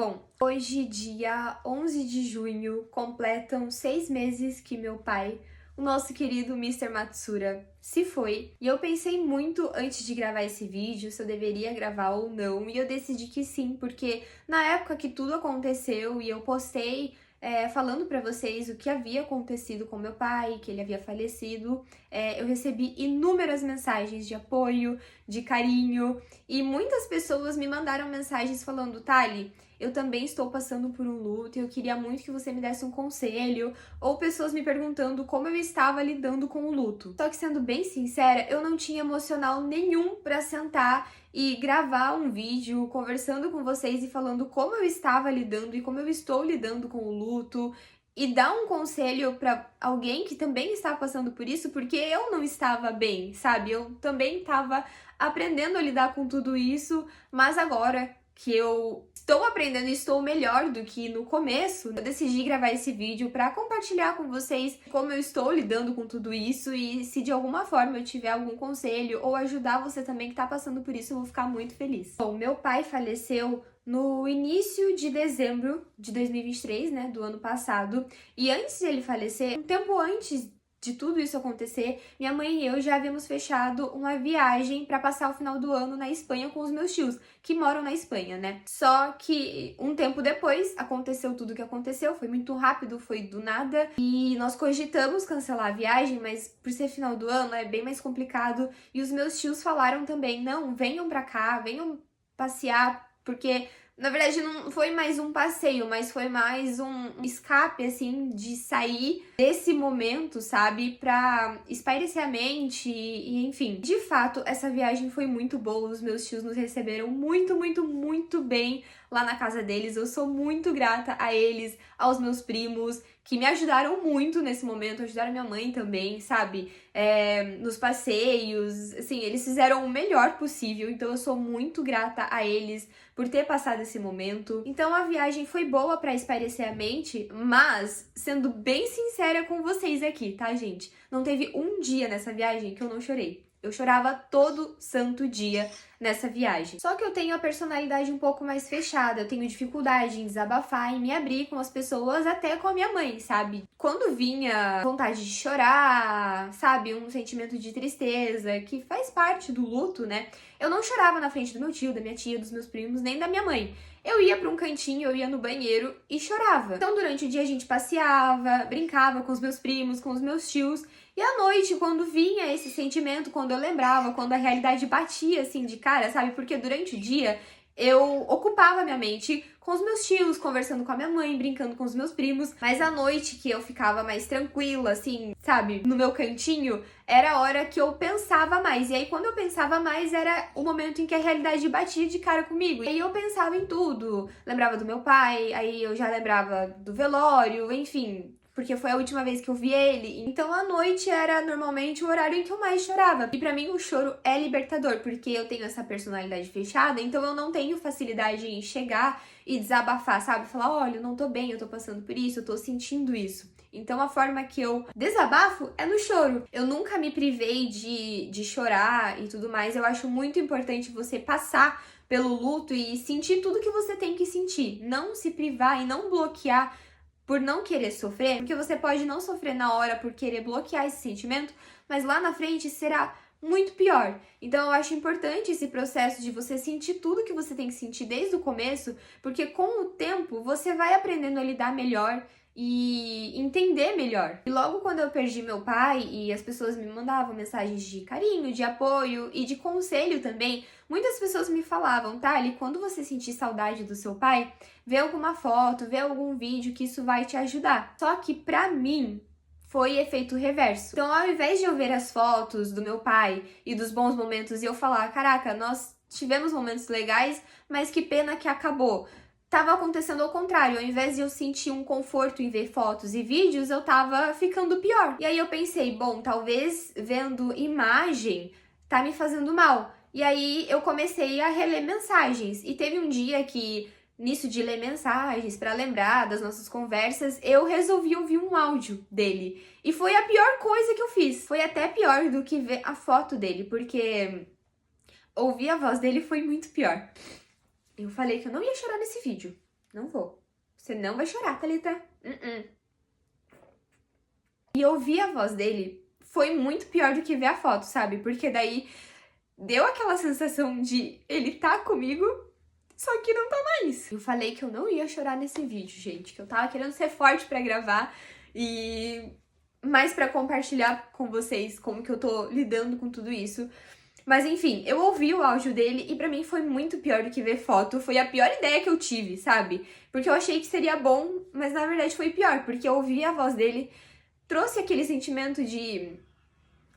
Bom, hoje, dia 11 de junho, completam 6 meses que meu pai, o nosso querido Mr. Matsura, se foi. E eu pensei muito antes de gravar esse vídeo se eu deveria gravar ou não, e eu decidi que sim, porque na época que tudo aconteceu e eu postei falando pra vocês o que havia acontecido com meu pai, que ele havia falecido, eu recebi inúmeras mensagens de apoio, de carinho, e muitas pessoas me mandaram mensagens falando: Thali, eu também estou passando por um luto e eu queria muito que você me desse um conselho, ou pessoas me perguntando como eu estava lidando com o luto. Só que, sendo bem sincera, eu não tinha emocional nenhum pra sentar e gravar um vídeo conversando com vocês e falando como eu estava lidando e como eu estou lidando com o luto, e dar um conselho pra alguém que também está passando por isso, porque eu não estava bem, sabe? Eu também estava aprendendo a lidar com tudo isso, mas agora que eu estou aprendendo e estou melhor do que no começo, eu decidi gravar esse vídeo para compartilhar com vocês como eu estou lidando com tudo isso, e se de alguma forma eu tiver algum conselho ou ajudar você também que tá passando por isso, eu vou ficar muito feliz. Bom, meu pai faleceu no início de dezembro de 2023, né, do ano passado, e antes de ele falecer, um tempo antes de tudo isso acontecer, minha mãe e eu já havíamos fechado uma viagem para passar o final do ano na Espanha com os meus tios, que moram na Espanha, né? Só que um tempo depois aconteceu tudo o que aconteceu, foi muito rápido, foi do nada, e nós cogitamos cancelar a viagem, mas por ser final do ano é bem mais complicado, e os meus tios falaram também: não, venham pra cá, venham passear, porque na verdade não foi mais um passeio, mas foi mais um escape, assim, de sair desse momento, sabe? Pra espairecer a mente e enfim. De fato, essa viagem foi muito boa, os meus tios nos receberam muito, muito, muito bem lá na casa deles. Eu sou muito grata a eles, aos meus primos, que me ajudaram muito nesse momento, ajudaram minha mãe também, sabe? Nos passeios, assim, eles fizeram o melhor possível, então eu sou muito grata a eles por ter passado esse momento. Então a viagem foi boa pra espairecer a mente, mas sendo bem sincera com vocês aqui, tá, gente? Não teve um dia nessa viagem que eu não chorei. Eu chorava todo santo dia nessa viagem. Só que eu tenho a personalidade um pouco mais fechada, eu tenho dificuldade em desabafar e me abrir com as pessoas, até com a minha mãe, sabe? Quando vinha vontade de chorar, sabe? Um sentimento de tristeza, que faz parte do luto, né? Eu não chorava na frente do meu tio, da minha tia, dos meus primos, nem da minha mãe. Eu ia pra um cantinho, eu ia no banheiro e chorava. Então durante o dia a gente passeava, brincava com os meus primos, com os meus tios, e à noite, quando vinha esse sentimento, quando eu lembrava, quando a realidade batia assim de cara, sabe? Porque durante o dia eu ocupava minha mente com os meus tios, conversando com a minha mãe, brincando com os meus primos, mas à noite que eu ficava mais tranquila, assim, sabe, no meu cantinho, era a hora que eu pensava mais. E aí, quando eu pensava mais, era o momento em que a realidade batia de cara comigo. E aí eu pensava em tudo. Lembrava do meu pai, aí eu já lembrava do velório, enfim, porque foi a última vez que eu vi ele. Então a noite era normalmente o horário em que eu mais chorava. E pra mim o choro é libertador, porque eu tenho essa personalidade fechada, então eu não tenho facilidade em chegar e desabafar, sabe? Falar: olha, eu não tô bem, eu tô passando por isso, eu tô sentindo isso. Então a forma que eu desabafo é no choro. Eu nunca me privei de chorar e tudo mais. Eu acho muito importante você passar pelo luto e sentir tudo que você tem que sentir. Não se privar e não bloquear por não querer sofrer, porque você pode não sofrer na hora por querer bloquear esse sentimento, mas lá na frente será muito pior. Então eu acho importante esse processo de você sentir tudo que você tem que sentir desde o começo, porque com o tempo você vai aprendendo a lidar melhor e entender melhor. E logo quando eu perdi meu pai e as pessoas me mandavam mensagens de carinho, de apoio e de conselho também, muitas pessoas me falavam: Thali, quando você sentir saudade do seu pai, vê alguma foto, vê algum vídeo que isso vai te ajudar. Só que pra mim foi efeito reverso. Então, ao invés de eu ver as fotos do meu pai e dos bons momentos e eu falar: caraca, nós tivemos momentos legais, mas que pena que acabou, tava acontecendo ao contrário. Ao invés de eu sentir um conforto em ver fotos e vídeos, eu tava ficando pior. E aí eu pensei: bom, talvez vendo imagem tá me fazendo mal. E aí eu comecei a reler mensagens. E teve um dia que, nisso de ler mensagens para lembrar das nossas conversas, eu resolvi ouvir um áudio dele. E foi a pior coisa que eu fiz. Foi até pior do que ver a foto dele, porque ouvir a voz dele foi muito pior. Eu falei que eu não ia chorar nesse vídeo. Não vou. Você não vai chorar, Thalita. E ouvir a voz dele foi muito pior do que ver a foto, sabe? Porque daí deu aquela sensação de ele tá comigo, só que não tá mais. Eu falei que eu não ia chorar nesse vídeo, gente, que eu tava querendo ser forte pra gravar e mais pra compartilhar com vocês como que eu tô lidando com tudo isso. Mas enfim, eu ouvi o áudio dele e pra mim foi muito pior do que ver foto. Foi a pior ideia que eu tive, sabe? Porque eu achei que seria bom, mas na verdade foi pior, porque eu ouvi a voz dele, trouxe aquele sentimento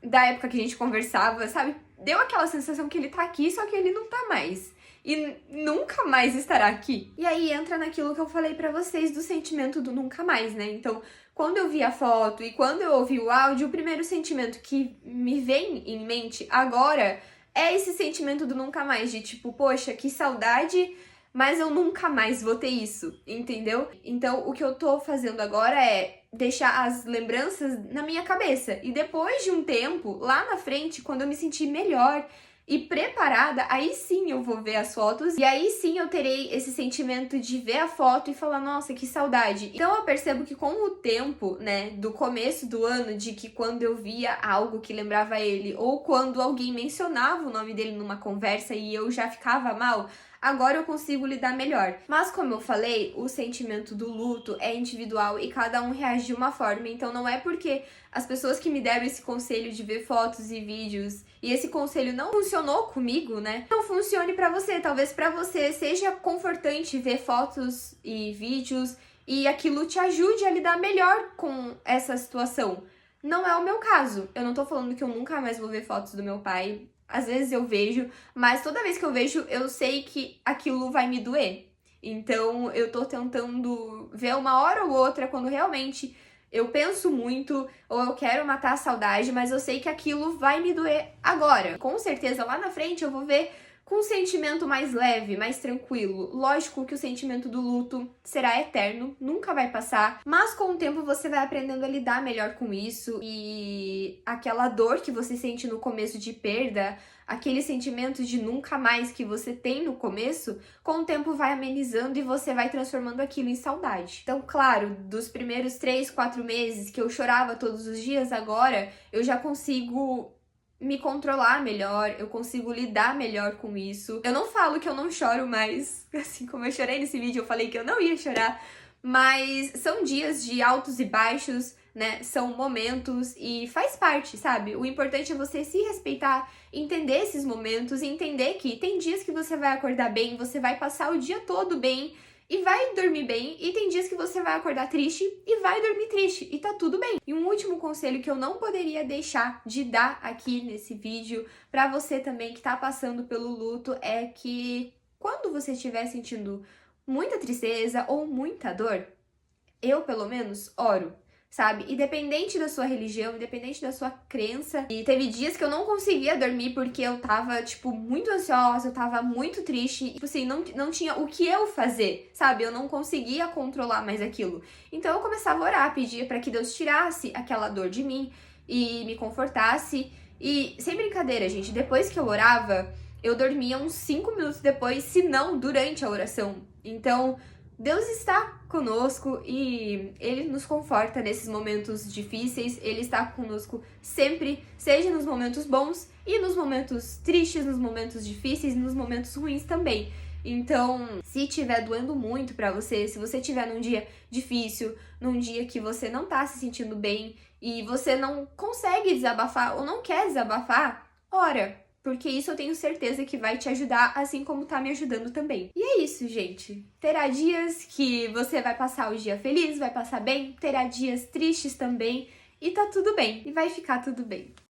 da época que a gente conversava, sabe? Deu aquela sensação que ele tá aqui, só que ele não tá mais. E nunca mais estará aqui. E aí entra naquilo que eu falei pra vocês do sentimento do nunca mais, né? Então, quando eu vi a foto e quando eu ouvi o áudio, o primeiro sentimento que me vem em mente agora é esse sentimento do nunca mais, de tipo, poxa, que saudade, mas eu nunca mais vou ter isso, entendeu? Então, o que eu tô fazendo agora é deixar as lembranças na minha cabeça. E depois de um tempo, lá na frente, quando eu me sentir melhor e preparada, aí sim eu vou ver as fotos e aí sim eu terei esse sentimento de ver a foto e falar, nossa, que saudade. Então eu percebo que com o tempo, né, do começo do ano, de que quando eu via algo que lembrava ele, ou quando alguém mencionava o nome dele numa conversa e eu já ficava mal, agora eu consigo lidar melhor. Mas como eu falei, o sentimento do luto é individual e cada um reage de uma forma, então não é porque as pessoas que me deram esse conselho de ver fotos e vídeos e esse conselho não funcionou comigo, né? Não funcione pra você. Talvez pra você seja confortante ver fotos e vídeos e aquilo te ajude a lidar melhor com essa situação. Não é o meu caso. Eu não tô falando que eu nunca mais vou ver fotos do meu pai. Às vezes eu vejo, mas toda vez que eu vejo, eu sei que aquilo vai me doer. Então eu tô tentando ver uma hora ou outra quando realmente eu penso muito ou eu quero matar a saudade, mas eu sei que aquilo vai me doer agora. Com certeza lá na frente eu vou ver com um sentimento mais leve, mais tranquilo. Lógico que o sentimento do luto será eterno, nunca vai passar, mas com o tempo você vai aprendendo a lidar melhor com isso e aquela dor que você sente no começo de perda, aquele sentimento de nunca mais que você tem no começo, com o tempo vai amenizando e você vai transformando aquilo em saudade. Então, claro, dos primeiros 3, 4 meses que eu chorava todos os dias, agora eu já consigo me controlar melhor, eu consigo lidar melhor com isso. Eu não falo que eu não choro mais, assim como eu chorei nesse vídeo, eu falei que eu não ia chorar, mas são dias de altos e baixos, né? São momentos e faz parte, sabe? O importante é você se respeitar, entender esses momentos e entender que tem dias que você vai acordar bem, você vai passar o dia todo bem e vai dormir bem, e tem dias que você vai acordar triste e vai dormir triste, e tá tudo bem. E um último conselho que eu não poderia deixar de dar aqui nesse vídeo pra você também que tá passando pelo luto é que quando você estiver sentindo muita tristeza ou muita dor, eu pelo menos oro, sabe? Independente da sua religião, independente da sua crença. E teve dias que eu não conseguia dormir porque eu tava, tipo, muito ansiosa, eu tava muito triste. E, tipo assim, não tinha o que eu fazer, sabe? Eu não conseguia controlar mais aquilo. Então eu começava a orar, pedia pra que Deus tirasse aquela dor de mim e me confortasse. E, sem brincadeira, gente, depois que eu orava, eu dormia uns 5 minutos depois, se não durante a oração. Então, Deus está conosco e Ele nos conforta nesses momentos difíceis, Ele está conosco sempre, seja nos momentos bons e nos momentos tristes, nos momentos difíceis e nos momentos ruins também. Então, se estiver doendo muito pra você, se você estiver num dia difícil, num dia que você não tá se sentindo bem e você não consegue desabafar ou não quer desabafar, ora, porque isso eu tenho certeza que vai te ajudar, assim como tá me ajudando também. E é isso, gente. Terá dias que você vai passar o dia feliz, vai passar bem, terá dias tristes também, e tá tudo bem, e vai ficar tudo bem.